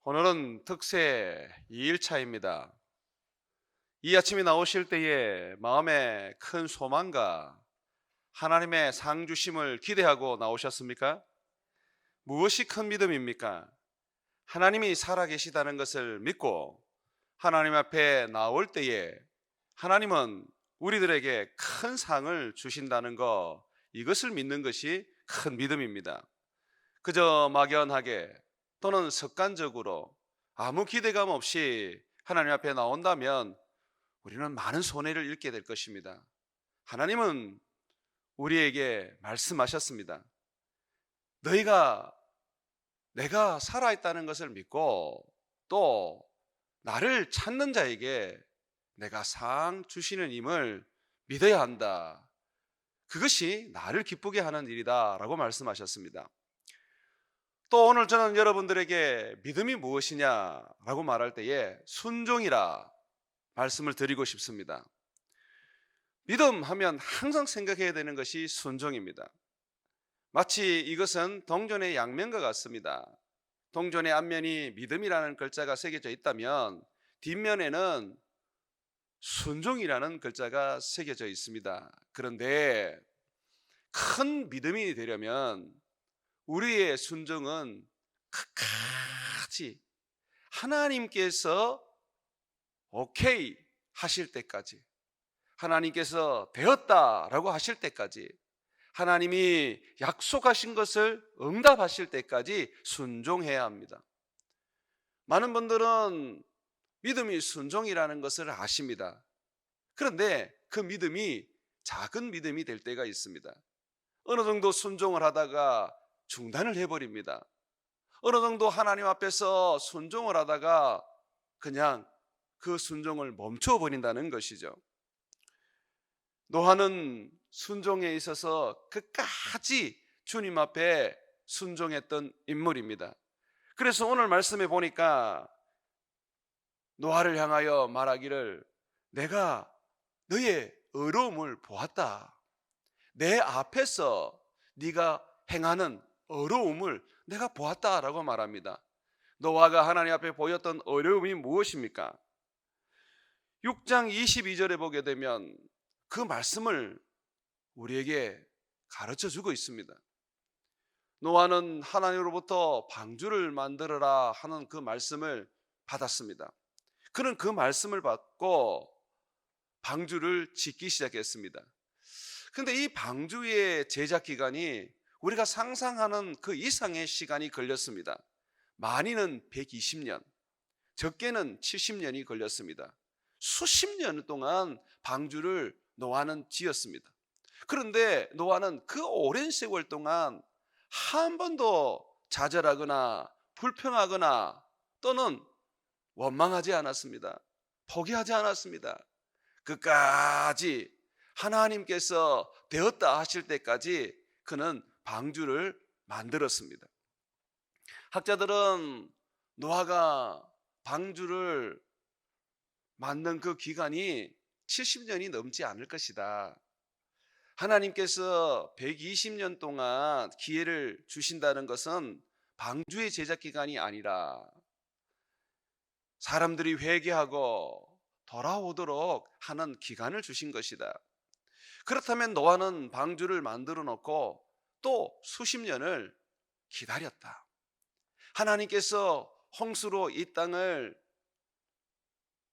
오늘은 특세 2일차입니다. 이 아침에 나오실 때에 마음에 큰 소망과 하나님의 상 주심을 기대하고 나오셨습니까? 무엇이 큰 믿음입니까? 하나님이 살아계시다는 것을 믿고 하나님 앞에 나올 때에 하나님은 우리들에게 큰 상을 주신다는 것, 이것을 믿는 것이 큰 믿음입니다. 그저 막연하게 또는 습관적으로 아무 기대감 없이 하나님 앞에 나온다면 우리는 많은 손해를 입게 될 것입니다. 하나님은 우리에게 말씀하셨습니다. 너희가 내가 살아있다는 것을 믿고 또 나를 찾는 자에게 내가 상 주시는 힘을 믿어야 한다. 그것이 나를 기쁘게 하는 일이다 라고 말씀하셨습니다. 또 오늘 저는 여러분들에게 믿음이 무엇이냐라고 말할 때에 순종이라 말씀을 드리고 싶습니다. 믿음 하면 항상 생각해야 되는 것이 순종입니다. 마치 이것은 동전의 양면과 같습니다. 동전의 앞면이 믿음이라는 글자가 새겨져 있다면 뒷면에는 순종이라는 글자가 새겨져 있습니다. 그런데 큰 믿음이 되려면 우리의 순종은 끝까지 하나님께서 오케이 하실 때까지, 하나님께서 되었다라고 하실 때까지, 하나님이 약속하신 것을 응답하실 때까지 순종해야 합니다. 많은 분들은 믿음이 순종이라는 것을 아십니다. 그런데 그 믿음이 작은 믿음이 될 때가 있습니다. 어느 정도 순종을 하다가 중단을 해버립니다. 어느 정도 하나님 앞에서 순종을 하다가 그냥 그 순종을 멈춰버린다는 것이죠. 노아는 순종에 있어서 끝까지 주님 앞에 순종했던 인물입니다. 그래서 오늘 말씀에 보니까 노아를 향하여 말하기를 내가 너의 의로움을 보았다. 내 앞에서 네가 행하는 어려움을 내가 보았다라고 말합니다. 노아가 하나님 앞에 보였던 어려움이 무엇입니까? 6장 22절에 보게 되면 그 말씀을 우리에게 가르쳐 주고 있습니다. 노아는 하나님으로부터 방주를 만들어라 하는 그 말씀을 받았습니다. 그는 그 말씀을 받고 방주를 짓기 시작했습니다. 근데 이 방주의 제작 기간이 우리가 상상하는 그 이상의 시간이 걸렸습니다. 많이는 120년, 적게는 70년이 걸렸습니다. 수십 년 동안 방주를 노아는 지었습니다. 그런데 노아는 그 오랜 세월 동안 한 번도 좌절하거나 불평하거나 또는 원망하지 않았습니다. 포기하지 않았습니다. 끝까지 하나님께서 되었다 하실 때까지 그는 방주를 만들었습니다. 학자들은 노아가 방주를 만든 그 기간이 70년이 넘지 않을 것이다. 하나님께서 120년 동안 기회를 주신다는 것은 방주의 제작 기간이 아니라 사람들이 회개하고 돌아오도록 하는 기간을 주신 것이다. 그렇다면 노아는 방주를 만들어 놓고 또 수십 년을 기다렸다. 하나님께서 홍수로 이 땅을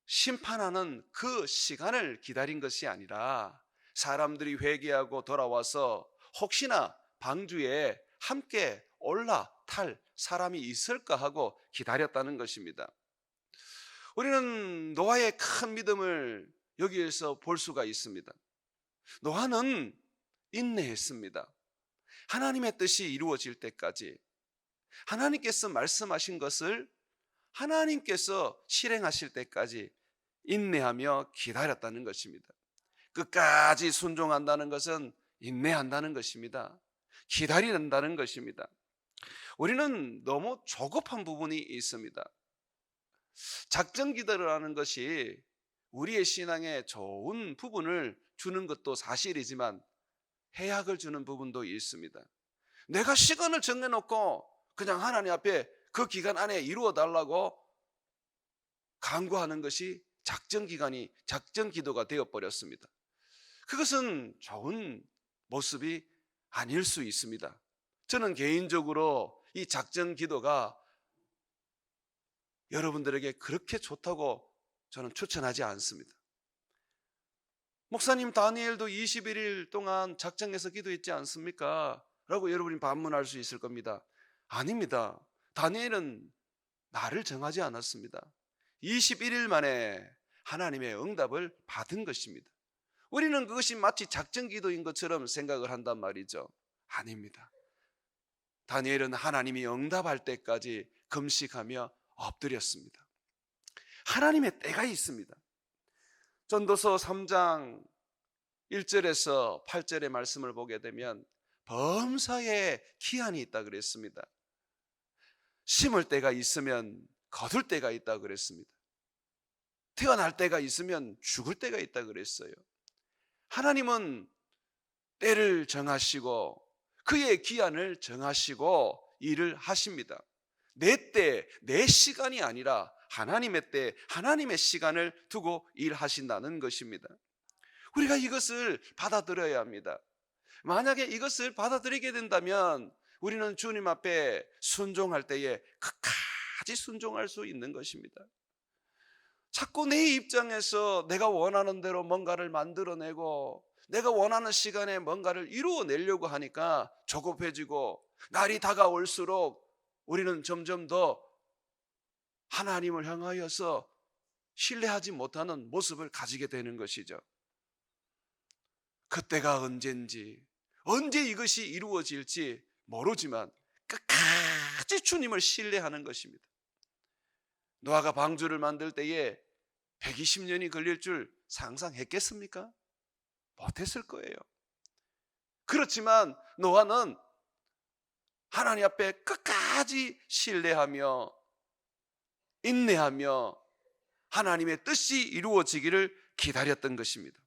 심판하는 그 시간을 기다린 것이 아니라 사람들이 회개하고 돌아와서 혹시나 방주에 함께 올라탈 사람이 있을까 하고 기다렸다는 것입니다. 우리는 노아의 큰 믿음을 여기에서 볼 수가 있습니다. 노아는 인내했습니다. 하나님의 뜻이 이루어질 때까지, 하나님께서 말씀하신 것을 하나님께서 실행하실 때까지 인내하며 기다렸다는 것입니다. 끝까지 순종한다는 것은 인내한다는 것입니다. 기다린다는 것입니다. 우리는 너무 조급한 부분이 있습니다. 작전 기도라는 것이 우리의 신앙에 좋은 부분을 주는 것도 사실이지만 해악을 주는 부분도 있습니다. 내가 시간을 정해놓고 그냥 하나님 앞에 그 기간 안에 이루어 달라고 간구하는 것이 작전 기도가 되어 버렸습니다. 그것은 좋은 모습이 아닐 수 있습니다. 저는 개인적으로 이 작전 기도가 여러분들에게 그렇게 좋다고 저는 추천하지 않습니다. 목사님, 다니엘도 21일 동안 작정해서 기도했지 않습니까? 라고 여러분이 반문할 수 있을 겁니다. 아닙니다. 다니엘은 날을 정하지 않았습니다. 21일 만에 하나님의 응답을 받은 것입니다. 우리는 그것이 마치 작전 기도인 것처럼 생각을 한단 말이죠. 아닙니다. 다니엘은 하나님이 응답할 때까지 금식하며 엎드렸습니다. 하나님의 때가 있습니다. 전도서 3장 1절에서 8절의 말씀을 보게 되면 범사에 기한이 있다 그랬습니다. 심을 때가 있으면 거둘 때가 있다 그랬습니다. 태어날 때가 있으면 죽을 때가 있다 그랬어요. 하나님은 때를 정하시고 그의 기한을 정하시고 일을 하십니다. 내 때, 내 시간이 아니라 하나님의 때, 하나님의 시간을 두고 일하신다는 것입니다. 우리가 이것을 받아들여야 합니다. 만약에 이것을 받아들이게 된다면 우리는 주님 앞에 순종할 때에 끝까지 순종할 수 있는 것입니다. 자꾸 내 입장에서 내가 원하는 대로 뭔가를 만들어내고 내가 원하는 시간에 뭔가를 이루어내려고 하니까 조급해지고 날이 다가올수록 우리는 점점 더 하나님을 향하여서 신뢰하지 못하는 모습을 가지게 되는 것이죠. 그때가 언젠지, 언제 이것이 이루어질지 모르지만 끝까지 주님을 신뢰하는 것입니다. 노아가 방주를 만들 때에 120년이 걸릴 줄 상상했겠습니까? 못했을 거예요. 그렇지만 노아는 하나님 앞에 끝까지 신뢰하며 인내하며 하나님의 뜻이 이루어지기를 기다렸던 것입니다.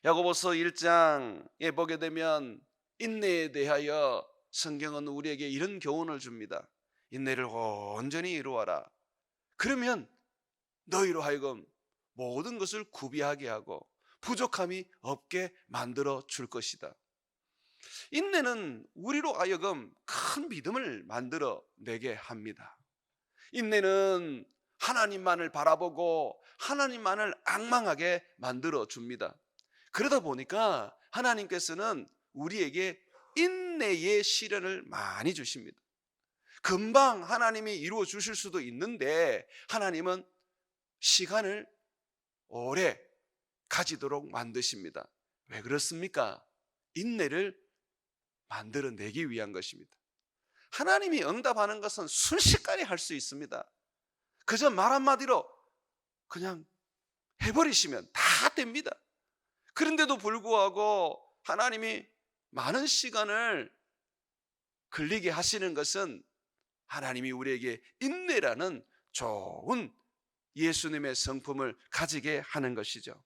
야고보서 1장에 보게 되면 인내에 대하여 성경은 우리에게 이런 교훈을 줍니다. 인내를 온전히 이루어라. 그러면 너희로 하여금 모든 것을 구비하게 하고 부족함이 없게 만들어 줄 것이다. 인내는 우리로 하여금 큰 믿음을 만들어 내게 합니다. 인내는 하나님만을 바라보고 하나님만을 앙망하게 만들어 줍니다. 그러다 보니까 하나님께서는 우리에게 인내의 시련을 많이 주십니다. 금방 하나님이 이루어 주실 수도 있는데 하나님은 시간을 오래 가지도록 만드십니다. 왜 그렇습니까? 인내를 만들어내기 위한 것입니다. 하나님이 응답하는 것은 순식간에 할 수 있습니다. 그저 말 한마디로 그냥 해버리시면 다 됩니다. 그런데도 불구하고 하나님이 많은 시간을 걸리게 하시는 것은 하나님이 우리에게 인내라는 좋은 예수님의 성품을 가지게 하는 것이죠.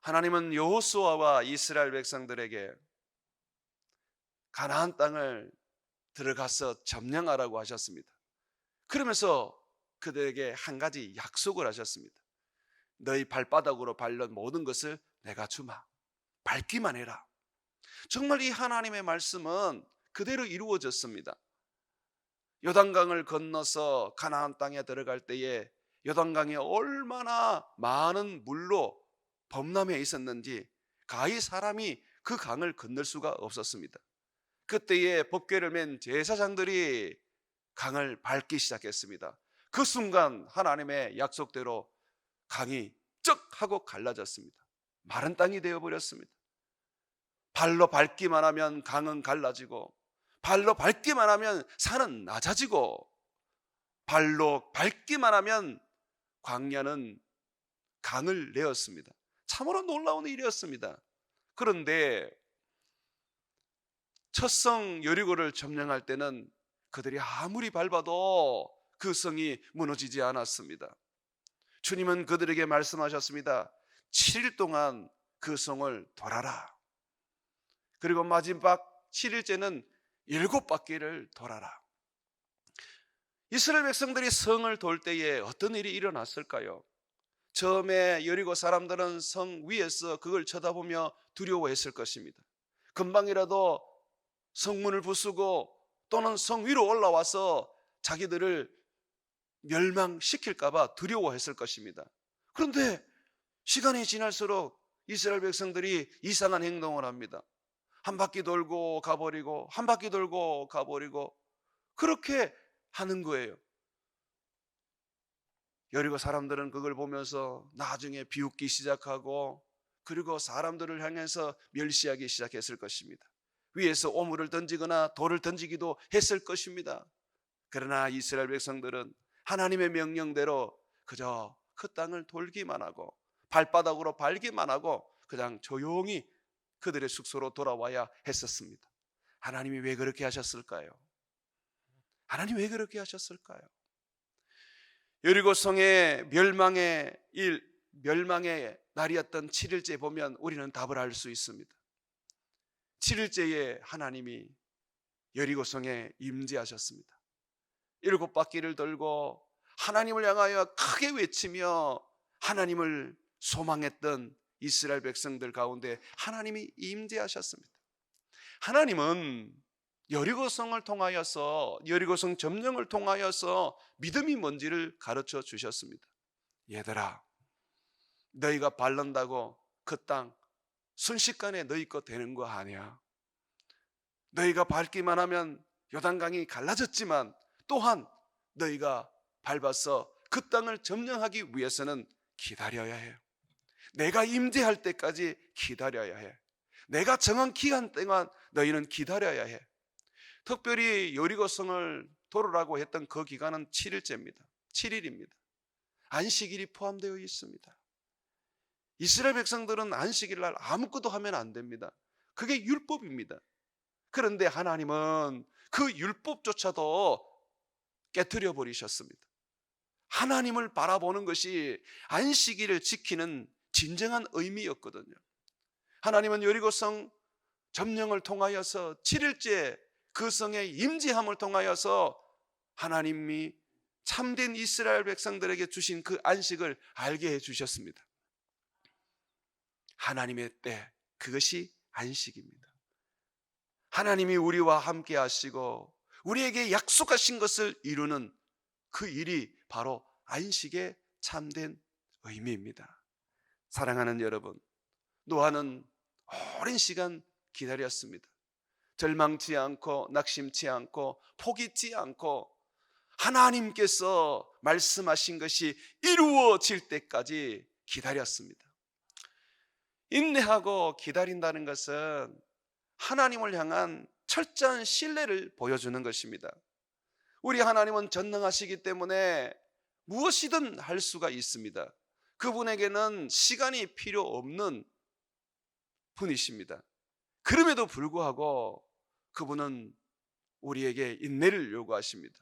하나님은 여호수아와 이스라엘 백성들에게 가나안 땅을 들어가서 점령하라고 하셨습니다. 그러면서 그들에게 한 가지 약속을 하셨습니다. 너희 발바닥으로 밟는 모든 것을 내가 주마. 밟기만 해라. 정말 이 하나님의 말씀은 그대로 이루어졌습니다. 요단강을 건너서 가나안 땅에 들어갈 때에 요단강이 얼마나 많은 물로 범람해 있었는지 가히 사람이 그 강을 건널 수가 없었습니다. 그때에 법궤를 맨 제사장들이 강을 밟기 시작했습니다. 그 순간 하나님의 약속대로 강이 쩍 하고 갈라졌습니다. 마른 땅이 되어버렸습니다. 발로 밟기만 하면 강은 갈라지고 발로 밟기만 하면 산은 낮아지고 발로 밟기만 하면 광야는 강을 내었습니다. 참으로 놀라운 일이었습니다. 그런데 첫성 여리고를 점령할 때는 그들이 아무리 밟아도 그 성이 무너지지 않았습니다. 주님은 그들에게 말씀하셨습니다. 7일 동안 그 성을 돌아라. 그리고 마지막 7일째는 7바퀴를 돌아라. 이스라엘 백성들이 성을 돌 때에 어떤 일이 일어났을까요? 처음에 여리고 사람들은 성 위에서 그걸 쳐다보며 두려워했을 것입니다. 금방이라도 성문을 부수고 또는 성 위로 올라와서 자기들을 멸망시킬까 봐 두려워했을 것입니다. 그런데 시간이 지날수록 이스라엘 백성들이 이상한 행동을 합니다. 한 바퀴 돌고 가버리고 한 바퀴 돌고 가버리고 그렇게 하는 거예요. 여리고 사람들은 그걸 보면서 나중에 비웃기 시작하고 그리고 사람들을 향해서 멸시하기 시작했을 것입니다. 위에서 오물을 던지거나 돌을 던지기도 했을 것입니다. 그러나 이스라엘 백성들은 하나님의 명령대로 그저 그 땅을 돌기만 하고 발바닥으로 밟기만 하고 그냥 조용히 그들의 숙소로 돌아와야 했었습니다. 하나님이 왜 그렇게 하셨을까요? 하나님 왜 그렇게 하셨을까요? 여리고 성의 멸망의 날이었던 7일째 보면 우리는 답을 알 수 있습니다. 7일째에 하나님이 여리고 성에 임재하셨습니다. 7바퀴를 돌고 하나님을 향하여 크게 외치며 하나님을 소망했던 이스라엘 백성들 가운데 하나님이 임재하셨습니다. 하나님은 여리고성을 통하여서 여리고성 점령을 통하여서 믿음이 뭔지를 가르쳐 주셨습니다. 얘들아, 너희가 밟는다고 그 땅 순식간에 너희 거 되는 거 아니야. 너희가 밟기만 하면 요단강이 갈라졌지만 또한 너희가 밟아서 그 땅을 점령하기 위해서는 기다려야 해요. 내가 임재할 때까지 기다려야 해. 내가 정한 기간 동안 너희는 기다려야 해. 특별히 여리고성을 돌으라고 했던 그 기간은 7일째입니다. 7일입니다. 안식일이 포함되어 있습니다. 이스라엘 백성들은 안식일 날 아무것도 하면 안 됩니다. 그게 율법입니다. 그런데 하나님은 그 율법조차도 깨트려 버리셨습니다. 하나님을 바라보는 것이 안식일을 지키는 진정한 의미였거든요. 하나님은 여리고성 점령을 통하여서 7일째 그 성의 임재함을 통하여서 하나님이 참된 이스라엘 백성들에게 주신 그 안식을 알게 해주셨습니다. 하나님의 때, 그것이 안식입니다. 하나님이 우리와 함께 하시고 우리에게 약속하신 것을 이루는 그 일이 바로 안식의 참된 의미입니다. 사랑하는 여러분, 노아는 오랜 시간 기다렸습니다. 절망치 않고 낙심치 않고 포기치 않고 하나님께서 말씀하신 것이 이루어질 때까지 기다렸습니다. 인내하고 기다린다는 것은 하나님을 향한 철저한 신뢰를 보여주는 것입니다. 우리 하나님은 전능하시기 때문에 무엇이든 할 수가 있습니다. 그분에게는 시간이 필요 없는 분이십니다. 그럼에도 불구하고 그분은 우리에게 인내를 요구하십니다.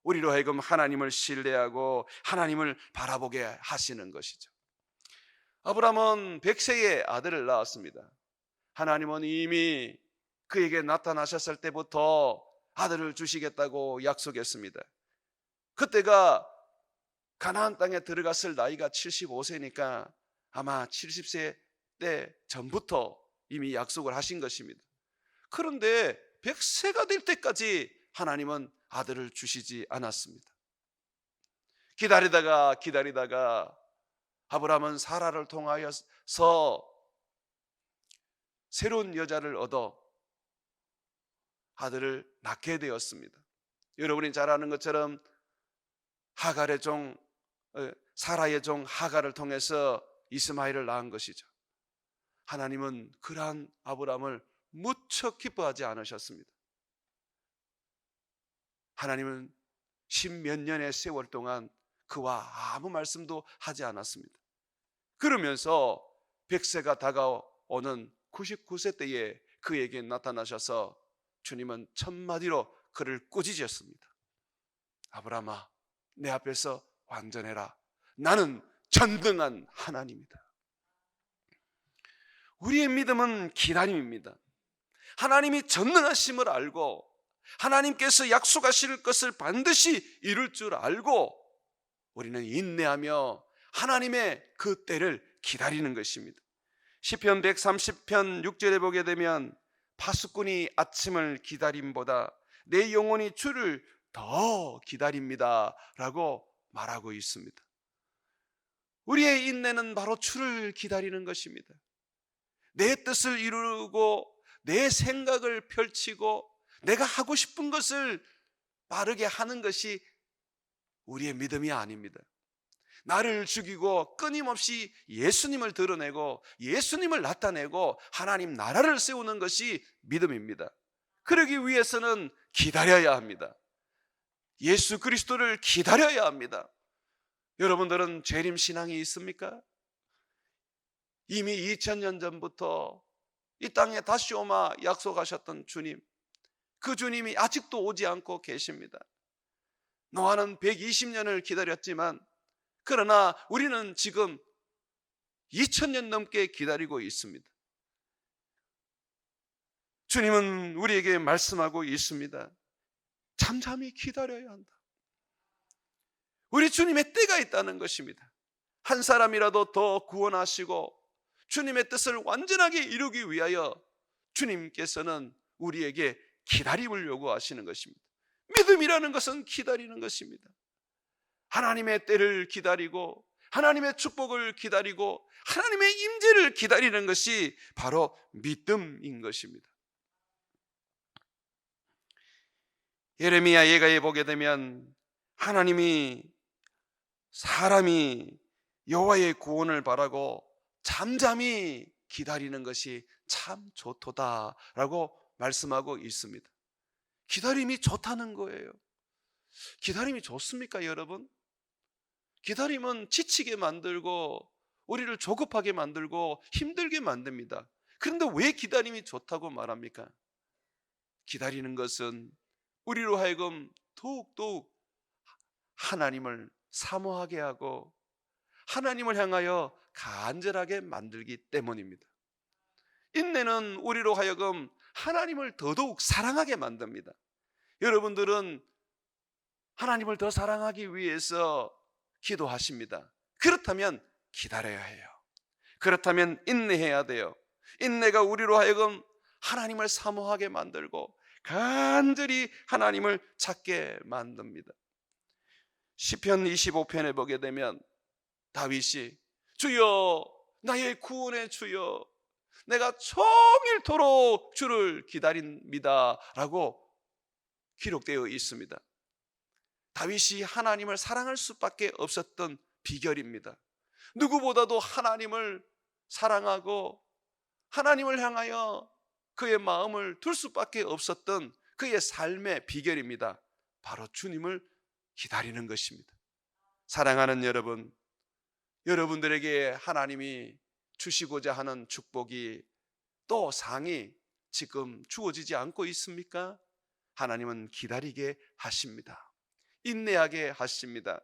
우리로 하여금 하나님을 신뢰하고 하나님을 바라보게 하시는 것이죠. 아브라함은 100세의 아들을 낳았습니다. 하나님은 이미 그에게 나타나셨을 때부터 아들을 주시겠다고 약속했습니다. 그때가 가나안 땅에 들어갔을 나이가 75세니까 아마 70세 때 전부터 이미 약속을 하신 것입니다. 그런데 100세가 될 때까지 하나님은 아들을 주시지 않았습니다. 기다리다가 아브라함은 사라를 통하여서 새로운 여자를 얻어 아들을 낳게 되었습니다. 여러분이 잘 아는 것처럼 하갈의 종, 사라의 종 하갈을 통해서 이스마엘을 낳은 것이죠. 하나님은 그러한 아브라함을 무척 기뻐하지 않으셨습니다. 하나님은 10몇 년의 세월 동안 그와 아무 말씀도 하지 않았습니다. 그러면서 100세가 다가오는 99세 때에 그에게 나타나셔서 주님은 첫마디로 그를 꾸짖으셨습니다. 아브라함아, 내 앞에서 완전해라. 나는 전능한 하나님이다. 우리의 믿음은 기다림입니다. 하나님이 전능하심을 알고 하나님께서 약속하실 것을 반드시 이룰 줄 알고 우리는 인내하며 하나님의 그 때를 기다리는 것입니다. 시편 130편 6절에 보게 되면 파수꾼이 아침을 기다림보다 내 영혼이 주를 더 기다립니다 라고 말하고 있습니다. 우리의 인내는 바로 주를 기다리는 것입니다. 내 뜻을 이루고 내 생각을 펼치고 내가 하고 싶은 것을 빠르게 하는 것이 우리의 믿음이 아닙니다. 나를 죽이고 끊임없이 예수님을 드러내고 예수님을 나타내고 하나님 나라를 세우는 것이 믿음입니다. 그러기 위해서는 기다려야 합니다. 예수 그리스도를 기다려야 합니다. 여러분들은 재림 신앙이 있습니까? 이미 2000년 전부터 이 땅에 다시 오마 약속하셨던 주님, 그 주님이 아직도 오지 않고 계십니다. 노아는 120년을 기다렸지만 그러나 우리는 지금 2000년 넘게 기다리고 있습니다. 주님은 우리에게 말씀하고 있습니다. 잠잠히 기다려야 한다. 우리 주님의 때가 있다는 것입니다. 한 사람이라도 더 구원하시고 주님의 뜻을 완전하게 이루기 위하여 주님께서는 우리에게 기다림을 요구하시는 것입니다. 믿음이라는 것은 기다리는 것입니다. 하나님의 때를 기다리고 하나님의 축복을 기다리고 하나님의 임재를 기다리는 것이 바로 믿음인 것입니다. 예레미야 예가에 보게 되면 하나님이 사람이 여호와의 구원을 바라고 잠잠히 기다리는 것이 참 좋도다라고 말씀하고 있습니다. 기다림이 좋다는 거예요. 기다림이 좋습니까, 여러분? 기다림은 지치게 만들고 우리를 조급하게 만들고 힘들게 만듭니다. 그런데 왜 기다림이 좋다고 말합니까? 기다리는 것은 우리로 하여금 더욱더욱 하나님을 사모하게 하고 하나님을 향하여 간절하게 만들기 때문입니다. 인내는 우리로 하여금 하나님을 더더욱 사랑하게 만듭니다. 여러분들은 하나님을 더 사랑하기 위해서 기도하십니다. 그렇다면 기다려야 해요. 그렇다면 인내해야 돼요. 인내가 우리로 하여금 하나님을 사모하게 만들고 간절히 하나님을 찾게 만듭니다. 시편 25편에 보게 되면 다윗이 주여 나의 구원의 주여 내가 종일토록 주를 기다립니다 라고 기록되어 있습니다. 다윗이 하나님을 사랑할 수밖에 없었던 비결입니다. 누구보다도 하나님을 사랑하고 하나님을 향하여 그의 마음을 둘 수밖에 없었던 그의 삶의 비결입니다. 바로 주님을 기다리는 것입니다. 사랑하는 여러분, 여러분들에게 하나님이 주시고자 하는 축복이 또 상이 지금 주어지지 않고 있습니까? 하나님은 기다리게 하십니다. 인내하게 하십니다.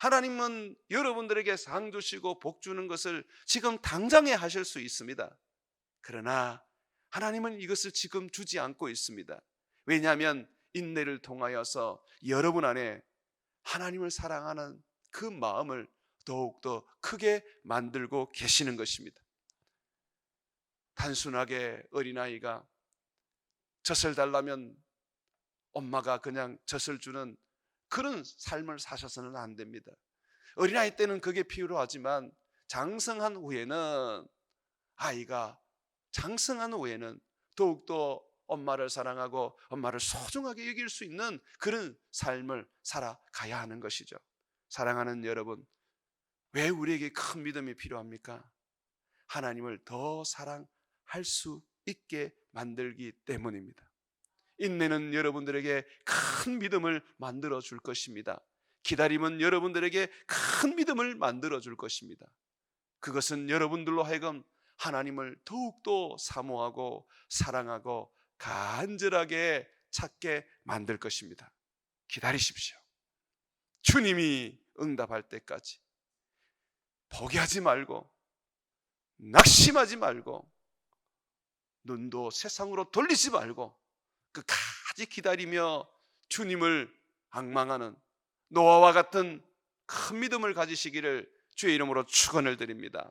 하나님은 여러분들에게 상 주시고 복 주는 것을 지금 당장에 하실 수 있습니다. 그러나 하나님은 이것을 지금 주지 않고 있습니다. 왜냐하면 인내를 통하여서 여러분 안에 하나님을 사랑하는 그 마음을 더욱더 크게 만들고 계시는 것입니다. 단순하게 어린아이가 젖을 달라면 엄마가 그냥 젖을 주는 그런 삶을 사셔서는 안 됩니다. 어린아이 때는 그게 필요하지만 장성한 후에는 아이가 장성한 후에는 더욱더 엄마를 사랑하고 엄마를 소중하게 여길 수 있는 그런 삶을 살아가야 하는 것이죠. 사랑하는 여러분, 왜 우리에게 큰 믿음이 필요합니까? 하나님을 더 사랑할 수 있게 만들기 때문입니다. 인내는 여러분들에게 큰 믿음을 만들어 줄 것입니다. 기다림은 여러분들에게 큰 믿음을 만들어 줄 것입니다. 그것은 여러분들로 하여금 하나님을 더욱더 사모하고 사랑하고 간절하게 찾게 만들 것입니다. 기다리십시오. 주님이 응답할 때까지 포기하지 말고 낙심하지 말고 눈도 세상으로 돌리지 말고 끝까지 기다리며 주님을 앙망하는 노아와 같은 큰 믿음을 가지시기를 주의 이름으로 축원을 드립니다.